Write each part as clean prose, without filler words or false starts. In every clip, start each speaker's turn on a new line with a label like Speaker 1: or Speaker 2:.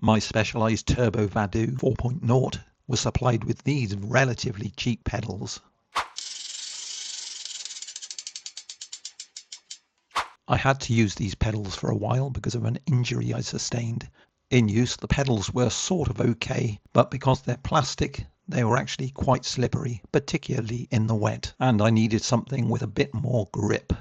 Speaker 1: My Specialized Turbo Vado 4.0 was supplied with these relatively cheap pedals. I had to use these pedals for a while because of an injury I sustained. In use, the pedals were sort of okay, but because they're plastic, they were actually quite slippery, particularly in the wet, and I needed something with a bit more grip.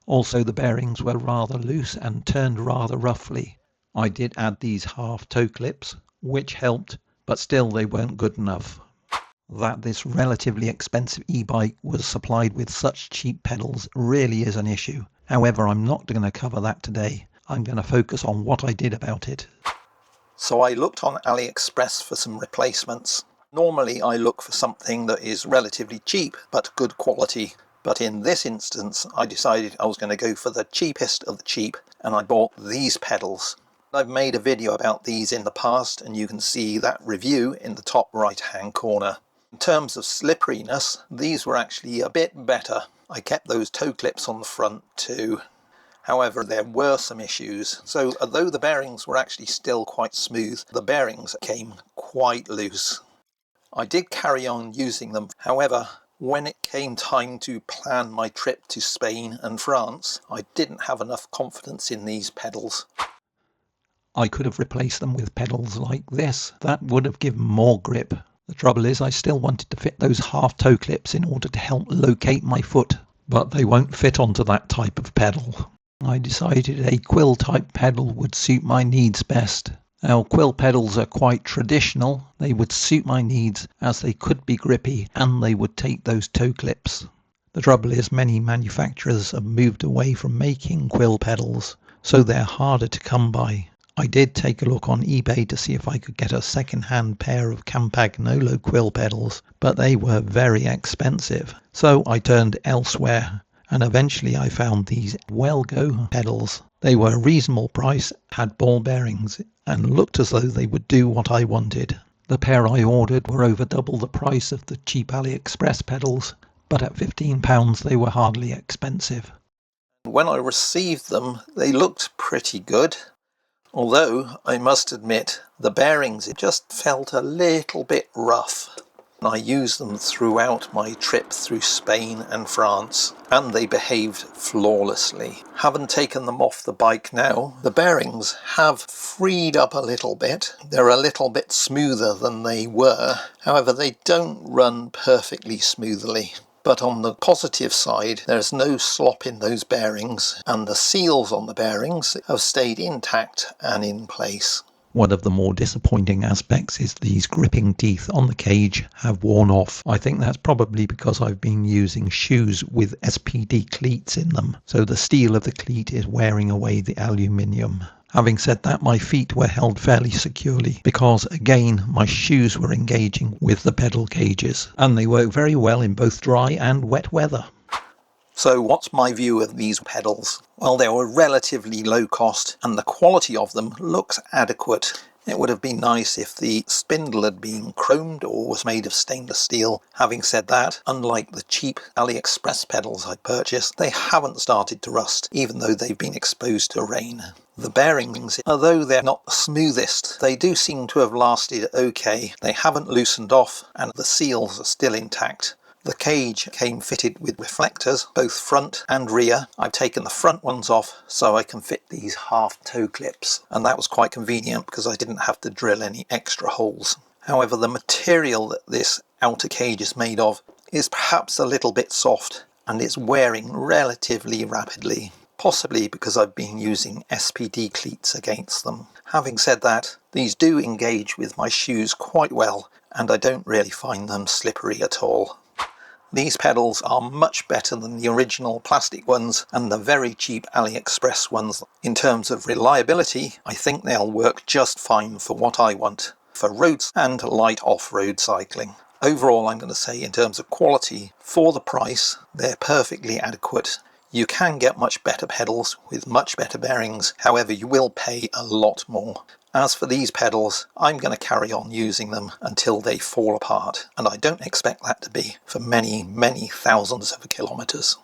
Speaker 1: Also, the bearings were rather loose and turned rather roughly. I did add these half toe clips, which helped, but still they weren't good enough. That this relatively expensive e-bike was supplied with such cheap pedals really is an issue. However, I'm not going to cover that today. I'm going to focus on what I did about it.
Speaker 2: So I looked on AliExpress for some replacements. Normally I look for something that is relatively cheap but good quality. But in this instance I decided I was going to go for the cheapest of the cheap, and I bought these pedals. I've made a video about these in the past and you can see that review in the top right hand corner. In terms of slipperiness, these were actually a bit better. I kept those toe clips on the front too. However, there were some issues. So although the bearings were actually still quite smooth, the bearings came quite loose. I did carry on using them. However, when it came time to plan my trip to Spain and France, I didn't have enough confidence in these pedals.
Speaker 1: I could have replaced them with pedals like this. That would have given more grip. The trouble is I still wanted to fit those half toe clips in order to help locate my foot, but they won't fit onto that type of pedal. I decided a quill type pedal would suit my needs best. Now, quill pedals are quite traditional. They would suit my needs as they could be grippy and they would take those toe clips. The trouble is many manufacturers have moved away from making quill pedals, so they're harder to come by. I did take a look on eBay to see if I could get a second-hand pair of Campagnolo quill pedals, but they were very expensive. So I turned elsewhere, and eventually I found these Wellgo pedals. They were a reasonable price, had ball bearings, and looked as though they would do what I wanted. The pair I ordered were over double the price of the cheap AliExpress pedals, but at £15 they were hardly expensive.
Speaker 2: When I received them, they looked pretty good. Although, I must admit, the bearings just felt a little bit rough. I used them throughout my trip through Spain and France, and they behaved flawlessly. Having taken them off the bike now, the bearings have freed up a little bit. They're a little bit smoother than they were. However, they don't run perfectly smoothly. But on the positive side, there's no slop in those bearings, and the seals on the bearings have stayed intact and in place.
Speaker 1: One of the more disappointing aspects is these gripping teeth on the cage have worn off. I think that's probably because I've been using shoes with SPD cleats in them, so the steel of the cleat is wearing away the aluminium. Having said that, my feet were held fairly securely because, again, my shoes were engaging with the pedal cages, and they work very well in both dry and wet weather.
Speaker 2: So what's my view of these pedals? Well, they were relatively low cost and the quality of them looks adequate. It would have been nice if the spindle had been chromed or was made of stainless steel. Having said that, unlike the cheap AliExpress pedals I purchased, they haven't started to rust, even though they've been exposed to rain. The bearings, although they're not the smoothest, they do seem to have lasted okay. They haven't loosened off and the seals are still intact. The cage came fitted with reflectors, both front and rear. I've taken the front ones off so I can fit these half toe clips, and that was quite convenient because I didn't have to drill any extra holes. However, the material that this outer cage is made of is perhaps a little bit soft and it's wearing relatively rapidly, possibly because I've been using SPD cleats against them. Having said that, these do engage with my shoes quite well and I don't really find them slippery at all. These pedals are much better than the original plastic ones and the very cheap AliExpress ones. In terms of reliability, I think they'll work just fine for what I want, for roads and light off-road cycling. Overall, I'm going to say in terms of quality, for the price, they're perfectly adequate. You can get much better pedals with much better bearings, however you will pay a lot more. As for these pedals, I'm going to carry on using them until they fall apart, and I don't expect that to be for many, many thousands of kilometers.